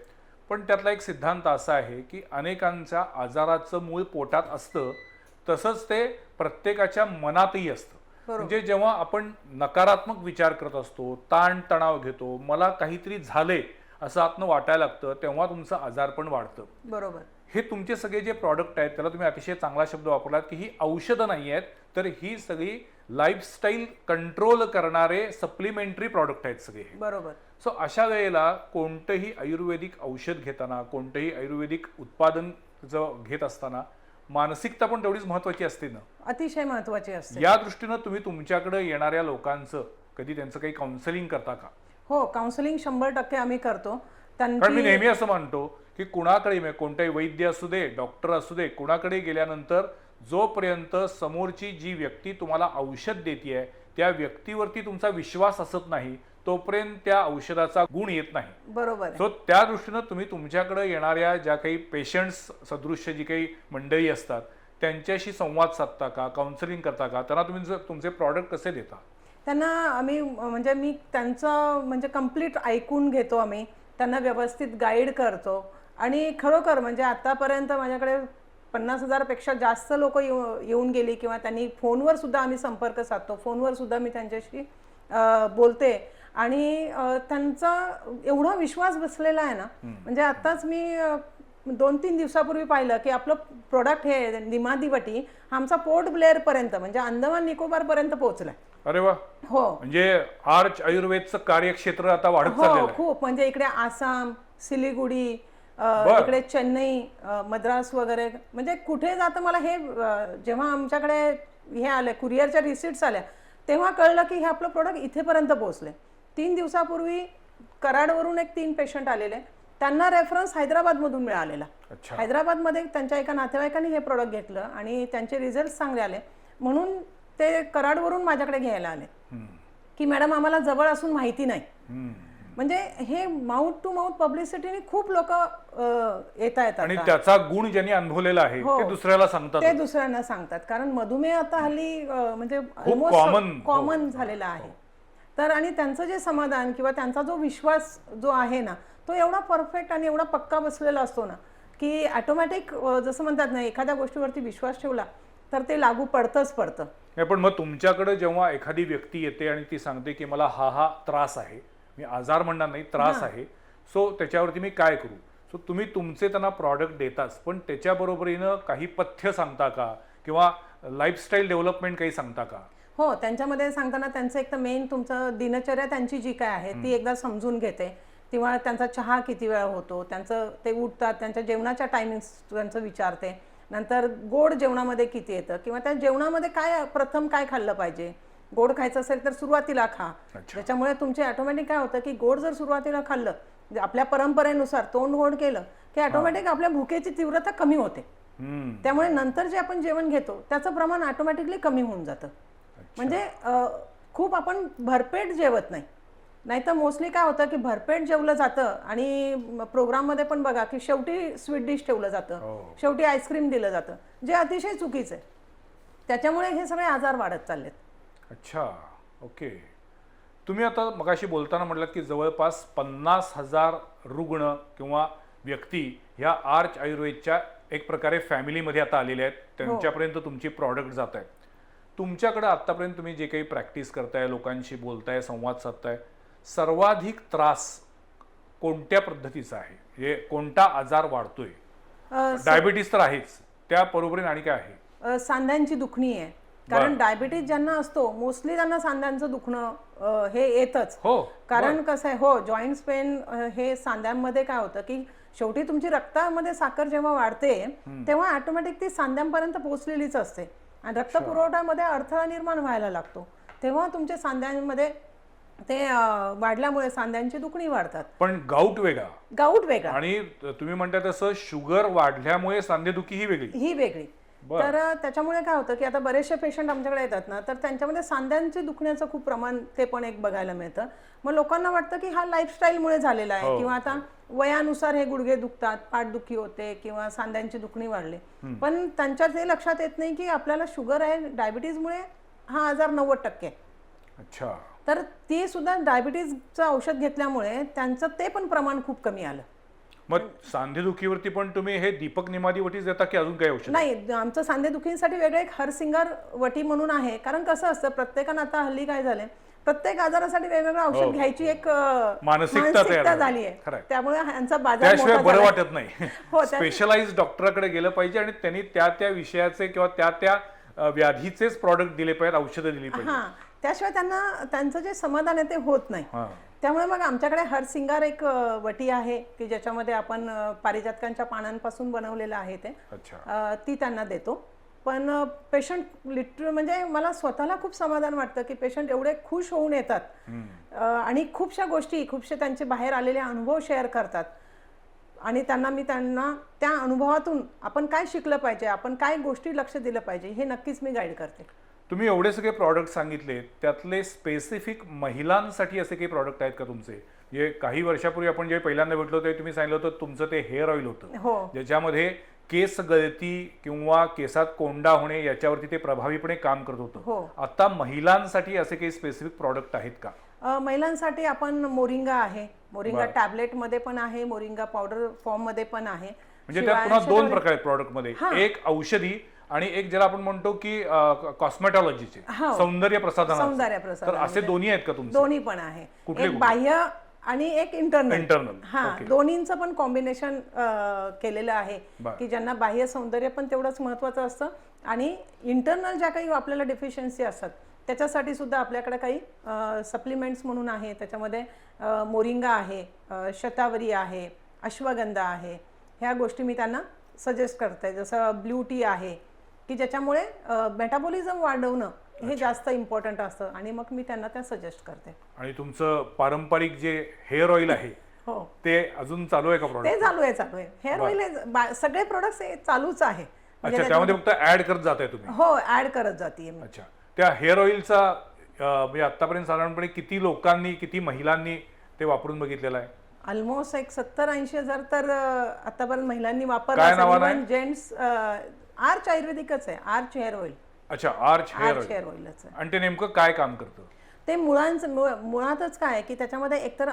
A: पण त्यातला एक सिद्धांत असा आहे की अनेकांच्या आजाराचं मूळ पोटात असतं, तसंच ते प्रत्येकाच्या मनातही असतं. म्हणजे जेव्हा आपण नकारात्मक विचार करत असतो, ताण तणाव घेतो, मला काहीतरी झाले असं आतनं वाटायला लागतं, तेव्हा तुमचं आजारपण वाढतं.
B: बरोबर.
A: हे तुमचे सगळे जे प्रॉडक्ट आहेत त्याला तुम्ही अतिशय चांगला शब्द वापरलात की ही औषधं नाही आहेत, तर ही सगळी लाईफस्टाईल कंट्रोल करणारे सप्लिमेंटरी प्रॉडक्ट आहेत सगळे.
B: बरोबर.
A: सो अशा वेळेला कोणतंही आयुर्वेदिक औषध घेताना, कोणतंही आयुर्वेदिक उत्पादन घेत असताना मानसिकता पण तेवढीच महत्वाची असते ना.
B: अतिशय महत्वाची असते.
A: या दृष्टीनं तुम्ही तुमच्याकडे येणाऱ्या लोकांचं कधी त्यांचं काही काउन्सिलिंग करता का?
B: हो, काउन्सिलिंग 100% आम्ही करतो.
A: कारण मी नेहमी असं मानतो की कुणाकडे, कोणताही वैद्य असू दे, डॉक्टर असू दे, कुणाकडे गेल्यानंतर जोपर्यंत समोरची जी व्यक्ती तुम्हाला औषध देते त्या व्यक्तीवरती तुमचा विश्वास असत नाही तोपर्यंत त्या औषधाचा गुण येत नाही.
B: बरोबर.
A: सो त्या दृष्टीनं तुम्ही तुमच्याकडे येणाऱ्या ज्या काही पेशंट्स सदृश्य जी काही मंडळी असतात त्यांच्याशी संवाद साधता का, काउन्सिलिंग करता का, त्यांना तुम्ही तुमचे प्रॉडक्ट कसे देता?
B: त्यांना आम्ही म्हणजे मी त्यांचं म्हणजे कंप्लीट ऐकून घेतो, आम्ही त्यांना व्यवस्थित गाईड करतो आणि खरोखर म्हणजे आतापर्यंत माझ्याकडे 50,000 पेक्षा जास्त लोक येऊन गेली किंवा त्यांनी फोनवर सुद्धा आम्ही संपर्क साधतो, फोनवर सुद्धा मी त्यांच्याशी बोलते आणि त्यांचा एवढा विश्वास बसलेला आहे ना. म्हणजे आताच मी 2-3 दिवसापूर्वी पाहिलं की आपलं प्रोडक्ट हे निमादिवटी आमचा पोर्ट ब्लेअर पर्यंत म्हणजे अंदमान निकोबार पर्यंत पोहोचलाय.
A: अरे वा.
B: हो,
A: म्हणजे आर्च आयुर्वेदचं कार्यक्षेत्र आता वाढत चाललेलं आहे.
B: खूप म्हणजे इकडे आसाम, सिलिगुडी, इकडे चेन्नई, मद्रास वगैरे म्हणजे कुठे जातं मला हे जेव्हा आमच्याकडे हे आले कुरिअरच्या रिसिट्स आल्या तेव्हा कळलं की हे आपलं प्रोडक्ट इथेपर्यंत पोहोचले. 3 दिवसापूर्वी कराडवरून एक 3 पेशंट आलेले, त्यांना रेफरन्स हैदराबादमधून मिळालेला. हैदराबादमध्ये त्यांच्या एका नातेवाईकांनी हे प्रोडक्ट घेतलं आणि त्यांचे रिझल्ट चांगले आले म्हणून ते कराडवरून माझ्याकडे घ्यायला आले की मॅडम आम्हाला जवळ असून माहिती नाही. म्हणजे हे माउथ टू माउथ पब्लिसिटीने खूप लोक येत आहेत
A: आणि त्याचा गुण ज्यांनी अनुभवलेला आहे ते दुसऱ्याला सांगतात,
B: ते दुसऱ्यांना सांगतात. कारण मधुमेह आता हल्ली म्हणजे कॉमन झालेला आहे. तर आणि त्यांचं जे समाधान किंवा त्यांचा जो विश्वास जो आहे ना तो एवढा परफेक्ट आणि एवढा पक्का बसलेला असतो ना की ऑटोमॅटिक जसं म्हणतात ना एखाद्या गोष्टीवरती विश्वास ठेवला तर ते लागू पडतंच पडतं.
A: पण मग तुमच्याकडे जेव्हा एखादी व्यक्ती येते आणि ती सांगते की मला हा त्रास आहे, मी आजार म्हणणार नाही, त्रास आहे, सो त्याच्यावरती मी काय करू, सो तुम्ही तुमचे त्यांना प्रॉडक्ट देताच पण त्याच्याबरोबरीनं काही पथ्य सांगता का किंवा लाईफस्टाईल डेव्हलपमेंट काही सांगता का?
B: हो, त्यांच्यामध्ये सांगताना त्यांचं एक तर मेन तुमचं दिनचर्या त्यांची जी काय आहे ती एकदा समजून घेते. किंवा त्यांचा चहा किती वेळा होतो, त्यांचं ते उठतात, त्यांच्या जेवणाच्या टायमिंग्स त्यांचं विचारते. नंतर गोड जेवणामध्ये किती येतं किंवा त्या जेवणामध्ये काय प्रथम काय खाल्लं पाहिजे. गोड खायचं असेल तर सुरुवातीला खा, त्याच्यामुळे तुमचे ऑटोमॅटिक काय होतं की गोड जर सुरुवातीला खाल्लं आपल्या परंपरेनुसार तोंड गोड केलं की ऑटोमॅटिक आपल्या भुकेची तीव्रता कमी होते. त्यामुळे नंतर जे आपण जेवण घेतो त्याचं प्रमाण ऑटोमॅटिकली कमी होऊन जातं. म्हणजे खूप आपण भरपेट जेवत नाही. नाहीतर मोस्टली काय होतं की भरपेट जेवलं जातं आणि प्रोग्राममध्ये पण बघा की शेवटी स्वीट डिश ठेवलं जातं, शेवटी आईस्क्रीम दिलं जातं, जे अतिशय चुकीचं आहे. त्याच्यामुळे हे सगळे आजार वाढत चाललेत.
A: अच्छा, ओके. तुम्ही आता मगाशी बोलताना म्हटलात की जवळपास 50,000 रुग्ण किंवा व्यक्ती ह्या आर्च आयुर्वेदच्या एक प्रकारे फॅमिलीमध्ये आता आलेले आहेत, त्यांच्यापर्यंत तुमची प्रॉडक्ट जात आहेत. तुमच्याकडे आतापर्यंत तुम्ही जे काही प्रॅक्टिस करताय, लोकांशी बोलताय, संवाद साधताय, सर्वाधिक त्रास कोणत्या पद्धतीचा आहे, म्हणजे कोणता आजार वाढतोय? डायबिटीस तर आहेच, त्या बरोबरीने आणि काय आहे?
B: सांध्यांची दुखणी आहे. कारण डायबिटीज ज्यांना असतो मोस्टली त्यांना सांध्यांचं दुखणं हे येतच. कारण कसं आहे, हो, जॉईंट्स पेन हे सांध्यांमध्ये काय होतं की शेवटी तुमची रक्तामध्ये साखर जेव्हा वाढते तेव्हा ऑटोमॅटिक ती सांध्यांपर्यंत पोहोचलेलीच असते आणि रक्त पुरवठ्यामध्ये अडथळा निर्माण व्हायला लागतो तेव्हा तुमच्या सांध्यांमध्ये ते वाढल्यामुळे सांध्यांची दुखणी वाढतात.
A: पण गाऊट वेगळा आणि तुम्ही म्हणता तसं शुगर वाढल्यामुळे सांधेदुखी ही वेगळी.
B: तर त्याच्यामुळे काय होतं की आता बरेचसे पेशंट आमच्याकडे येतात ना तर त्यांच्यामध्ये सांध्यांचे दुखण्याचं खूप प्रमाण ते पण एक बघायला मिळतं. मग लोकांना वाटतं की हा लाईफस्टाईलमुळे झालेला आहे किंवा आता वयानुसार हे गुडघे दुखतात, पाठदुखी होते किंवा सांध्यांची दुखणी वाढली. पण त्यांच्या ते लक्षात येत नाही की आपल्याला शुगर आहे, डायबिटीजमुळे हा आजार 90%.
A: अच्छा.
B: तर ती सुद्धा डायबिटीजचं औषध घेतल्यामुळे त्यांचं ते पण प्रमाण खूप कमी आलं.
A: मग सांधेदुखीवरती पण तुम्ही हे दीपक निमादी वटीच देता की अजून काही औषध?
B: नाही, आमचं सांधेदुखीसाठी वेगळं एक हरसिंगार वटी म्हणून आहे. कारण कसं असतं, प्रत्येकानं आता हल्ली काय झालंय, प्रत्येक आजारासाठी वेगवेगळं औषध घ्यायची एक
A: मानसिकता
B: झाली आहे.
A: खरंय.
B: त्यामुळे ह्यांचा बाजार
A: त्याशिवाय
B: मोठा
A: बरं
B: झालाय.
A: वाटत नाही.
B: हो,
A: स्पेशलाइज डॉक्टराकडे गेलं पाहिजे आणि त्यांनी त्या त्या विषयाचे किंवा त्या त्या व्याधीचेच प्रॉडक्ट दिले पाहिजेत, औषधं दिली पाहिजे.
B: हा, त्याशिवाय त्यांना त्यांचं जे समाधान आहे ते होत नाही. त्यामुळे मग आमच्याकडे हरसिंगार एक वटी आहे की ज्याच्यामध्ये आपण पारिजातकांच्या पानांपासून बनवलेलं आहे ते. ती त्यांना देतो. पण पेशंट लिटरल म्हणजे मला स्वतःला खूप समाधान वाटतं की पेशंट एवढे खुश होऊन येतात आणि खूपशे त्यांचे बाहेर आलेले अनुभव शेअर करतात आणि त्यांना त्या अनुभवातून आपण काय शिकलं पाहिजे, आपण काय गोष्टी लक्ष दिलं पाहिजे हे नक्कीच मी गाईड करते.
A: तुम्ही एवढे सगळे प्रॉडक्ट सांगितले, त्यातले स्पेसिफिक महिलांसाठी असे काही प्रॉडक्ट आहेत का तुमचे? जे काही वर्षापूर्वी आपण जे पहिल्यांदा भेटलो ते तुम्ही सांगितलं होतं तुमचं ते हेअर ऑइल होतं, ज्याच्यामध्ये केस गळती किंवा केसात कोंडा होणे याच्यावरती ते प्रभावीपणे काम करत होतं. आता महिलांसाठी असे काही स्पेसिफिक प्रॉडक्ट आहेत का?
B: महिलांसाठी आपण मोरिंगा आहे, मोरिंगा टॅबलेट मध्ये पण आहे, मोरिंगा पावडर फॉर्म मध्ये पण आहे.
A: म्हणजे त्यात पुन्हा दोन प्रकार आहेत प्रॉडक्ट मध्ये, एक औषधी आणि एक ज्याला आपण म्हणतो की कॉस्मेटॉलॉजीचे, सौंदर्य प्रसाधन. तर असे दोन्ही आहेत का तुमचे?
B: दोन्ही पण आहे, एक बाह्य आणि एक इंटरनल. हा, दोन्हींचं पण कॉम्बिनेशन केलेलं आहे की ज्यांना बाह्य सौंदर्य पण तेवढंच महत्वाचं असतं आणि इंटरनल ज्या काही आपल्याला डेफिशियन्सी असतात त्याच्यासाठी सुद्धा आपल्याकडे काही सप्लिमेंट्स म्हणून आहे. त्याच्यामध्ये मोरिंगा आहे, शतावरी आहे, अश्वगंधा आहे. ह्या गोष्टी मी त्यांना सजेस्ट करते. जसं ब्लू टी आहे की ज्याच्यामुळे मेटाबॉलिझम वाढवणं हे जास्त इम्पॉर्टंट असतं आणि मग मी त्यांना त्या सजेस्ट करते.
A: आणि तुमचं पारंपरिक जे हेअर ऑइल आहे ते अजून चालू आहे का प्रॉडक्ट?
B: ते चालू आहे. हेअर ऑइल सगळे प्रोडक्ट्स चालूच आहे.
A: अच्छा, त्यामध्ये फक्त ऍड करत जाताय तुम्ही?
B: हो, ऍड करत जाते.
A: अच्छा, त्या हेअर ऑइलचा म्हणजे आतापर्यंत साधारणपणे किती लोकांनी, किती महिलांनी ते वापरून बघितलेलं आहे?
B: ऑलमोस्ट एक 70-80 हजार तर आतापर्यंत महिलांनी वापरलं. जेंट्स आर्च आयुर्वेदिकच आहे, आर्च हेअर ऑइल.
A: अच्छा, आर्च हेअर ऑइलच आहे. आणि ते नेमकं काय काम करतं?
B: ते मुळातच काय की त्याच्यामध्ये एकतर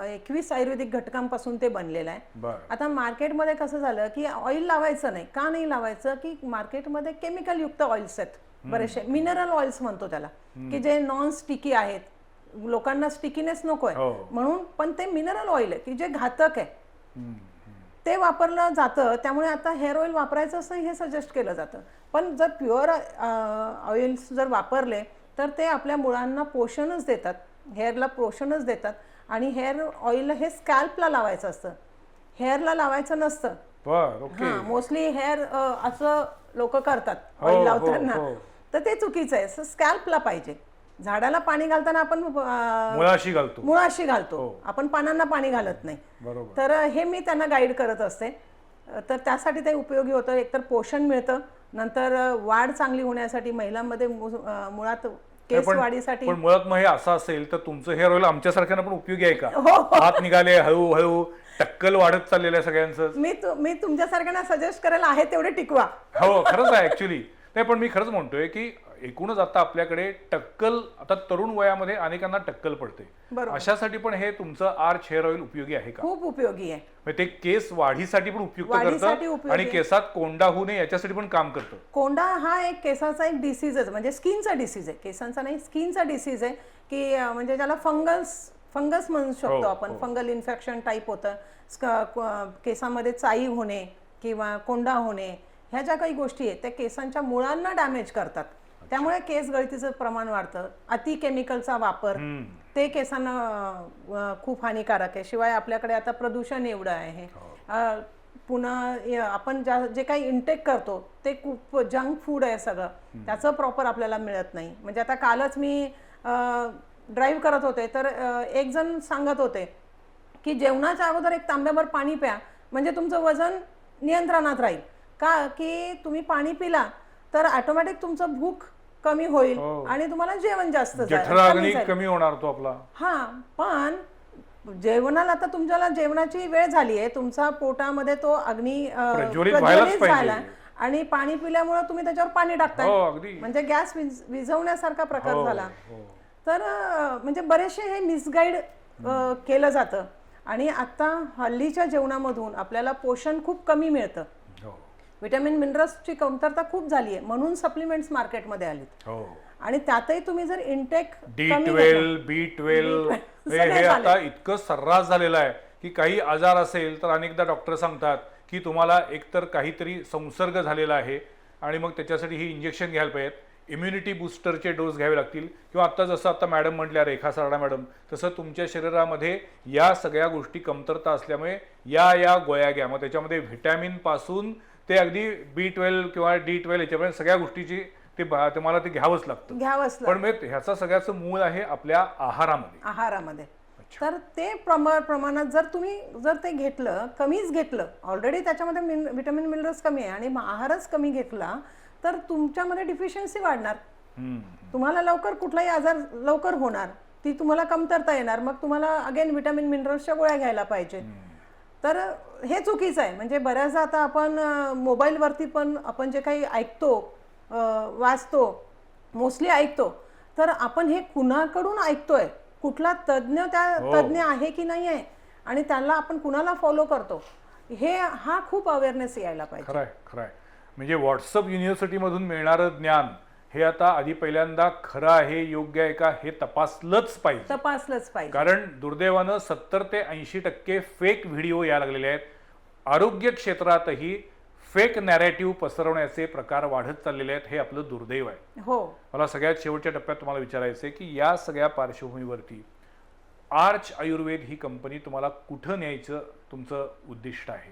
B: 21 आयुर्वेदिक घटकांपासून ते बनलेलं आहे. आता मार्केटमध्ये कसं झालं की ऑइल लावायचं नाही. का नाही लावायचं की मार्केटमध्ये केमिकल युक्त ऑइल्स आहेत बरेचसे, मिनरल ऑइल्स म्हणतो त्याला, की जे नॉन स्टिकी आहेत. लोकांना स्टिकीनेस नकोय म्हणून, पण ते मिनरल ऑइल आहे की जे घातक आहे ते वापरलं जातं. त्यामुळे आता हेअर ऑइल वापरायचं असं हे सजेस्ट केलं जातं. पण जर प्युअर ऑइल्स जर वापरले तर ते आपल्या मुळांना पोषणच देतात, हेअरला पोषणच देतात. आणि हेअर ऑइल हे स्कॅल्पला लावायचं असतं, हेअरला लावायचं नसतं. मोस्टली हेअर असं लोक करतात ऑइल लावताना, तर ते चुकीचं आहे. स्कॅल्पला पाहिजे. झाडाला पाणी घालताना आपण मुळाशी घालतो, आपण पानांना पाणी घालत नाही. तर हे मी त्यांना गाईड करत असते. तर त्यासाठी ते उपयोगी होतं. एकतर पोषण मिळतं, नंतर वाढ चांगली होण्यासाठी महिलांमध्ये मुळात केस वाढीसाठी.
A: पण मुळात मग हे असं असेल तर तुमचं हेअर ऑइल आमच्यासारख्यांना पण उपयोगी आहे का? हात निघाले हळूहळू, टक्कल वाढत चाललेलं आहे सगळ्यांचं.
B: मी तुमच्यासारख्यांना सजेस्ट करायला आहे तेवढे टिकवा.
A: हो, खरंच आहे ऍक्च्युली. नाही, पण मी खरंच म्हणतोय की एकूणच आता आपल्याकडे टक्कल, आता तरुण वयामध्ये अनेकांना टक्कल पडते, अशासाठी पण हे तुमचं आर्च हेअर ऑइल उपयोगी आहे का?
B: खूप उपयोगी आहे.
A: ते केस वाढीसाठी पण उपयुक्त करतं आणि केसात कोंडा होऊ नये याच्यासाठी पण काम करतं.
B: कोंडा हा एक केसाचा एक डिसीज म्हणजे स्किनचा डिसीज आहे, केसांचा नाही, स्किनचा डिसीज आहे की म्हणजे ज्याला फंगस म्हणू शकतो आपण. फंगल इन्फेक्शन टाईप होतं. केसामध्ये चाई होणे किंवा कोंडा होणे ह्या ज्या काही गोष्टी आहेत त्या केसांच्या मुळांना डॅमेज करतात. त्यामुळे केस गळतीचं प्रमाण वाढतं. अति केमिकलचा वापर ते केसांना खूप हानिकारक आहे. शिवाय आपल्याकडे आता प्रदूषण एवढं आहे. पुन्हा आपण जे काही इंटेक करतो ते खूप जंक फूड आहे सगळं, त्याचं प्रॉपर आपल्याला मिळत नाही. म्हणजे आता कालच मी ड्राईव्ह करत होते तर एक जण सांगत होते की जेवणाच्या अगोदर 1 तांब्याभर पाणी प्या म्हणजे तुमचं वजन नियंत्रणात राहील. का की तुम्ही पाणी पिला तर ऑटोमॅटिक तुमचं भूक कमी होईल आणि तुम्हाला जेवण जास्त
A: कमी होणार तो आपला.
B: हा, पण जेवणाला आता तुमच्याला जेवणाची वेळ झाली आहे, तुमचा पोटामध्ये तो अग्नी प्रज्वलित झाला आणि पाणी पिल्यामुळे तुम्ही त्याच्यावर पाणी टाकताय, म्हणजे गॅस विझवण्यासारखा प्रकार झाला. तर म्हणजे बरेचसे हे मिसगाईड केलं जातं आणि आता हल्लीच्या जेवणामधून आपल्याला पोषण खूप कमी मिळतं.
A: हो
B: विटॅमिन मिनरल्सची कमतरता खूप झाली आहे, म्हणून सप्लिमेंट्स मार्केटमध्ये आलीत.
A: हो
B: आणि त्यातही तुम्ही जर इंटेक
A: D12 B12 हे आता इतकं सर्रास झालेलं आहे की काही आजार असेल तर अनेकदा डॉक्टर सांगतात की तुम्हाला एकतर काहीतरी संसर्ग झालेला आहे आणि मग त्याच्यासाठी ही इंजेक्शन घ्यायला पाहिजेत, इम्युनिटी बूस्टरचे डोस घ्यावे लागतील, किंवा आता जसं आता मॅडम म्हटल्या रेखा सारडा मॅडम, तसं तुमच्या शरीरामध्ये या सगळ्या गोष्टी कमतरता असल्यामुळे या गोळ्या घ्या. मग त्याच्यामध्ये व्हिटॅमिन पासून ते अगदी B12 किंवा D12 याच्यापर्यंत सगळ्या गोष्टीची तुम्हाला ते घ्यावंच लागतं. पण मग ह्याचा सगळ्याचं मूळ आहे आपल्या आहारामध्ये.
B: तर ते प्रमाणात जर ते घेतलं, कमीच घेतलं, ऑलरेडी त्याच्यामध्ये विटॅमिन मिनरल्स कमी आहे आणि आहारच कमी घेतला तर तुमच्यामध्ये डिफिशियन्सी वाढणार, तुम्हाला लवकर कुठलाही आजार लवकर होणार, ती तुम्हाला कमतरता येणार, मग तुम्हाला अगेन विटॅमिन मिनरल्सच्या गोळ्या घ्यायला पाहिजे. तर हे चुकीचं आहे. म्हणजे बऱ्याचदा आता आपण मोबाईलवरती पण आपण जे काही ऐकतो, वाचतो, मोस्टली ऐकतो, तर आपण हे कुणाकडून ऐकतोय, कुठला तज्ज्ञ तज्ज्ञ आहे की नाही आहे आणि त्याला आपण कुणाला फॉलो करतो, हा खूप अवेअरनेस यायला पाहिजे.
A: खरंय. म्हणजे व्हॉट्सअप युनिव्हर्सिटीमधून मिळणारं ज्ञान हे आता आधी पहिल्यांदा खरं आहे, योग्य आहे का हे तपासलंच पाहिजे. कारण दुर्दैवानं 70 ते 80% फेक व्हिडिओ यायला लागलेले आहेत. आरोग्य क्षेत्रातही फेक नॅरेटिव्ह पसरवण्याचे प्रकार वाढत चाललेले आहेत, हे आपलं दुर्दैव आहे. मला सगळ्यात शेवटच्या टप्प्यात तुम्हाला विचारायचं आहे की या सगळ्या पार्श्वभूमीवरती आर्च आयुर्वेद ही कंपनी तुम्हाला कुठं न्यायचं तुमचं उद्दिष्ट आहे,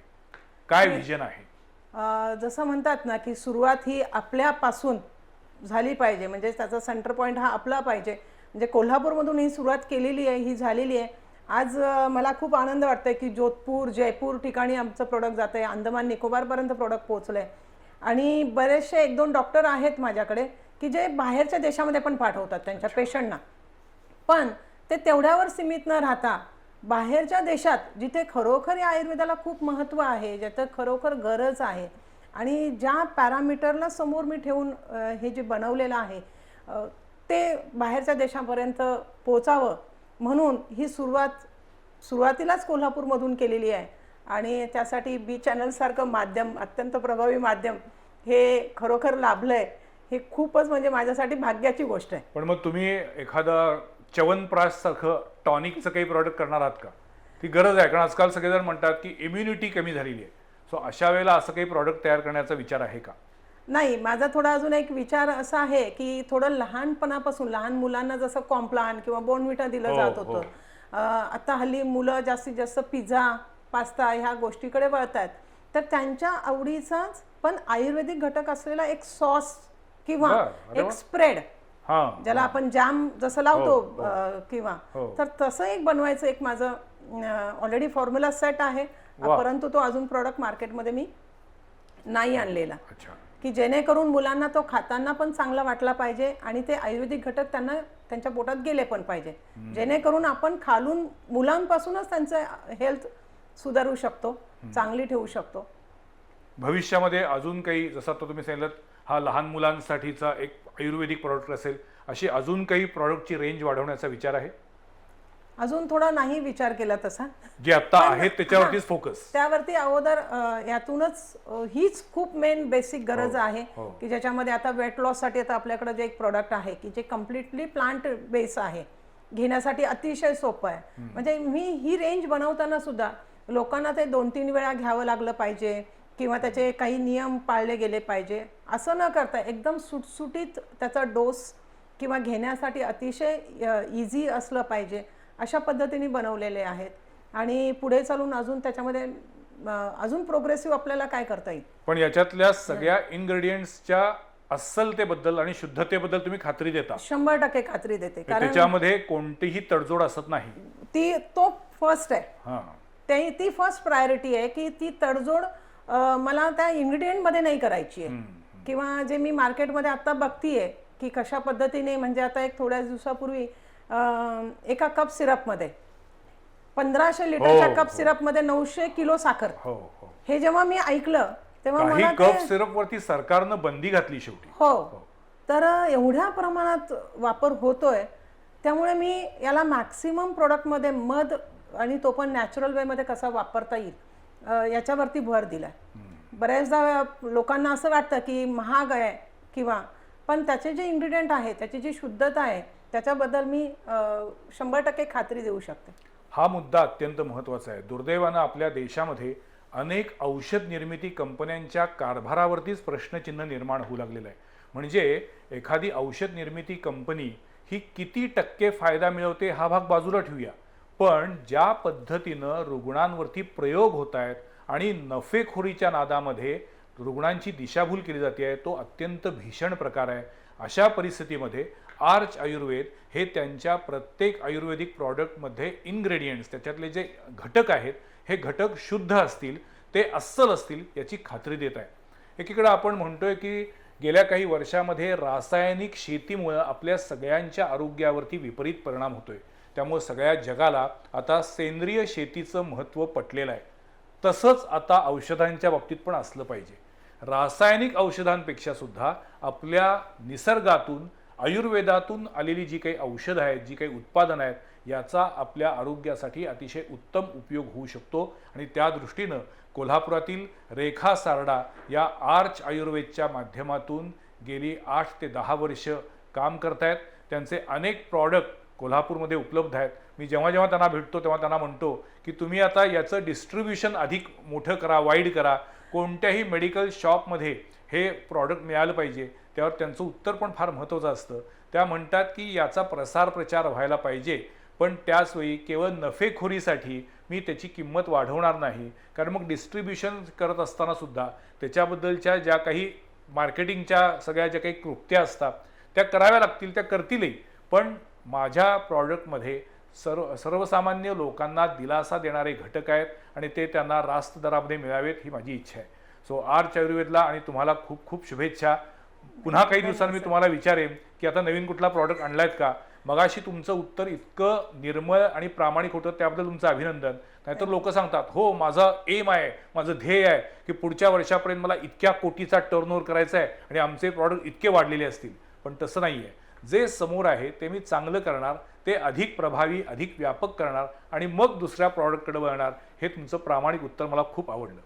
A: काय विजन आहे?
B: जसं म्हणतात ना की सुरुवात ही आपल्यापासून झाली पाहिजे, म्हणजे त्याचा सेंटर पॉईंट हा आपला पाहिजे. म्हणजे कोल्हापूरमधून ही सुरुवात केलेली आहे, ही झालेली आहे. आज मला खूप आनंद वाटतोय की जोधपूर, जयपूर ठिकाणी आमचं प्रोडक्ट जात आहे, अंदमान निकोबारपर्यंत प्रोडक्ट पोहोचलं आहे. आणि बरेचसे 1-2 डॉक्टर आहेत माझ्याकडे की जे बाहेरच्या देशामध्ये पण पाठवतात त्यांच्या पेशंटना. पण ते तेवढ्यावर सीमित न राहता बाहेरच्या देशात जिथे खरोखर या आयुर्वेदाला खूप महत्त्व आहे, जिथे खरोखर गरज आहे आणि ज्या पॅरामीटरला समोर मी ठेवून हे जे बनवलेलं आहे ते बाहेरच्या देशापर्यंत पोचावं, म्हणून ही सुरुवातीलाच कोल्हापूरमधून केलेली आहे. आणि त्यासाठी बी चॅनलसारखं माध्यम, अत्यंत प्रभावी माध्यम हे खरोखर लाभलंय, हे खूपच म्हणजे माझ्यासाठी भाग्याची गोष्ट आहे.
A: पण मग तुम्ही एखादा च्यवनप्राश सारखं टॉनिकचं काही प्रॉडक्ट करणार आहात का? ती गरज आहे, कारण आजकाल सगळेजण म्हणतात की इम्युनिटी कमी झालेली आहे. सो अशा वेळेला असं काही प्रॉडक्ट तयार करण्याचा विचार आहे का?
B: नाही, माझा थोडा अजून एक विचार असा आहे की थोडं लहानपणापासून लहान मुलांना जसं कॉम्प्लान किंवा बोर्नव्हिटा दिलं जात होतं, आता हल्ली मुलं जास्तीत जास्त पिझ्झा, पास्ता ह्या गोष्टीकडे वळतात. तर त्यांच्या आवडीचाच पण आयुर्वेदिक घटक असलेला एक सॉस किंवा एक स्प्रेड, ज्याला आपण जॅम जसं लावतो किंवा, तर तसं एक बनवायचं एक माझं ऑलरेडी फॉर्म्युला सेट आहे, परंतु तो अजून प्रोडक्ट मार्केटमध्ये मी नाही आणलेला, की जेणेकरून मुलांना तो खाताना पण चांगला वाटला पाहिजे आणि ते आयुर्वेदिक घटक त्यांना त्यांच्या पोटात गेले पण पाहिजे, जेणेकरून आपण खालून मुलांपासूनच त्यांचं हेल्थ सुधारू शकतो, चांगली ठेवू शकतो.
A: भविष्यामध्ये अजून काही, जसं आता तुम्ही सांगितलं हा लहान मुलांसाठीचा एक आयुर्वेदिक प्रॉडक्ट असेल, अशी अजून काही प्रॉडक्टची रेंज वाढवण्याचा विचार आहे?
B: अजून थोडा नाही विचार केला तसा,
A: जे आता आहेत त्याच्यावरतीच फोकस,
B: त्यावरती अगोदर यातूनच हीच खूप मेन बेसिक गरज आहे की ज्याच्यामध्ये आता वेट लॉस साठी आता आपल्याकडे जे एक प्रोडक्ट आहे की जे कम्प्लिटली प्लांट बेस आहे, घेण्यासाठी अतिशय सोपं आहे. म्हणजे मी ही रेंज बनवताना सुद्धा लोकांना ते 2-3 वेळा घ्यावं लागलं पाहिजे किंवा त्याचे काही नियम पाळले गेले पाहिजे असं न करता एकदम सुटसुटीत त्याचा डोस किंवा घेण्यासाठी अतिशय इझी असलं पाहिजे, अशा पद्धतीने बनवलेले आहेत. आणि पुढे चालून अजून त्याच्यामध्ये अजून प्रोग्रेसिव्ह आपल्याला काय करता येईल.
A: पण याच्यातल्या सगळ्या इन्ग्रेडियंट्सच्या अस्सलतेबद्दल आणि शुद्धतेबद्दल तुम्ही खात्री देता?
B: 100% खात्री देते, कारण
A: त्याच्यामध्ये कोणतीही तडजोड असत नाही.
B: तो फर्स्ट आहे, ती फर्स्ट प्रायोरिटी आहे की ती तडजोड मला त्या इन्ग्रेडियंट मध्ये नाही करायची आहे. किंवा जे मी मार्केटमध्ये आता बघतीये की कशा पद्धतीने, म्हणजे आता एक थोड्या दिवसापूर्वी एका कप सिरपमध्ये 1500 लिटरच्या कप सिरपमध्ये 900 किलो साखर, हे जेव्हा मी ऐकलं तेव्हा मला
A: कप सिरप वरती सरकारनं बंदी घातली शेवटी.
B: तर एवढ्या प्रमाणात वापर होतोय, त्यामुळे मी याला मॅक्सिमम प्रोडक्टमध्ये मध आणि तो पण नॅचरल वेमध्ये कसा वापरता येईल याच्यावरती भर दिला आहे. बऱ्याचदा लोकांना असं वाटतं की महाग आहे किंवा, पण त्याचे जे इन्ग्रेडियंट आहे, त्याची जी शुद्धता आहे, त्याच्याबद्दल मी 100% खात्री देऊ शकते.
A: हा मुद्दा अत्यंत महत्त्वाचा आहे. दुर्दैवानं आपल्या देशामध्ये अनेक औषध निर्मिती कंपन्यांच्या कारभारावरतीच प्रश्नचिन्ह निर्माण होऊ लागलेलं आहे. म्हणजे एखादी औषध निर्मिती कंपनी ही किती टक्के फायदा मिळवते हा भाग बाजूला ठेवूया, पण ज्या पद्धतीनं रुग्णांवरती प्रयोग होत आहेत आणि नफेखोरीच्या नादामध्ये रुग्णांची दिशाभूल केली जाते आहे, तो अत्यंत भीषण प्रकार आहे. अशा परिस्थितीमध्ये आर्च आयुर्वेद हे त्यांच्या प्रत्येक आयुर्वेदिक प्रॉडक्टमध्ये इन्ग्रेडियंट्स, त्याच्यातले जे घटक आहेत, हे घटक शुद्ध असतील, ते अस्सल असतील याची खात्री देत आहे. एकीकडे आपण म्हणतोय की गेल्या काही वर्षामध्ये रासायनिक शेतीमुळे आपल्या सगळ्यांच्या आरोग्यावरती विपरीत परिणाम होतोय. त्यामुळे सगळ्या जगाला आता सेंद्रिय शेतीचं महत्त्व पटलेलं आहे. तसंच आता औषधांच्या बाबतीत पण असलं पाहिजे. रासायनिक औषधांपेक्षा सुद्धा आपल्या निसर्गातून, आयुर्वेदातून आलेली जी काही औषधं आहेत, जी काही उत्पादनं आहेत, याचा आपल्या आरोग्यासाठी अतिशय उत्तम उपयोग होऊ शकतो. आणि त्या दृष्टीनं कोल्हापुरातील रेखा सारडा या आर्च आयुर्वेदच्या माध्यमातून गेली 8 ते 10 वर्ष काम करतायत. त्यांचे अनेक प्रॉडक्ट कोल्हापूरमध्ये उपलब्ध आहेत. मी जेव्हा जेव्हा त्यांना भेटतो तेव्हा त्यांना म्हणतो की तुम्ही आता याचं डिस्ट्रीब्युशन अधिक मोठं करा, वाईड करा, कोणत्याही मेडिकल शॉपमध्ये हे प्रॉडक्ट मिळालं पाहिजे. त्यावर त्यांचं उत्तर पण फार महत्त्वाचं असतं. त्या म्हणतात की याचा प्रसार प्रचार व्हायला पाहिजे, पण त्याचवेळी केवळ नफेखोरीसाठी मी त्याची किंमत वाढवणार नाही, कारण मग डिस्ट्रीब्युशन करत असताना सुद्धा त्याच्याबद्दलच्या ज्या काही मार्केटिंगच्या सगळ्या ज्या काही कृत्या असतात त्या कराव्या लागतील, त्या करतीलही, पण माझ्या प्रॉडक्टमध्ये सर्वसामान्य लोकांना दिलासा देणारे घटक आहेत आणि ते त्यांना रास्त दरामध्ये मिळावेत ही माझी इच्छा आहे. सो आर्च आयुर्वेदला आणि तुम्हाला खूप खूप शुभेच्छा. पुन्हा काही दिवसांनी मी तुम्हाला विचारेन की आता नवीन कुठला प्रॉडक्ट आणलायत का. मगाशी तुमचं उत्तर इतकं निर्मळ आणि प्रामाणिक होतं, त्याबद्दल तुमचं अभिनंदन. नाहीतर लोक सांगतात हो माझा एम आहे, माझं ध्येय आहे की पुढच्या वर्षापर्यंत मला इतक्या कोटीचा टर्नओव्हर करायचा आहे आणि आमचे प्रॉडक्ट इतके वाढलेले असतील. पण तसं नाही आहे. जे समोर आहे ते मी चांगलं करणार, ते अधिक प्रभावी, अधिक व्यापक करणार आणि मग दुसऱ्या प्रॉडक्टकडे वळणार. हे तुमचं प्रामाणिक उत्तर मला खूप आवडलं.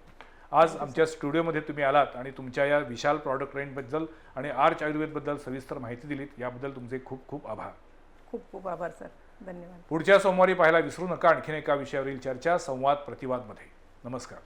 A: आज आमच्या स्टुडिओमध्ये तुम्ही आलात आणि तुमच्या या विशाल प्रॉडक्ट रेंजबद्दल आणि आर्च आयुर्वेदबद्दल सविस्तर माहिती दिलीत, याबद्दल तुमचे खूप खूप आभार.
B: खूप खूप आभार सर, धन्यवाद.
A: पुढच्या सोमवारी पाहायला विसरू नका आणखीन एका विषयावरील चर्चा संवाद प्रतिवादमध्ये. नमस्कार.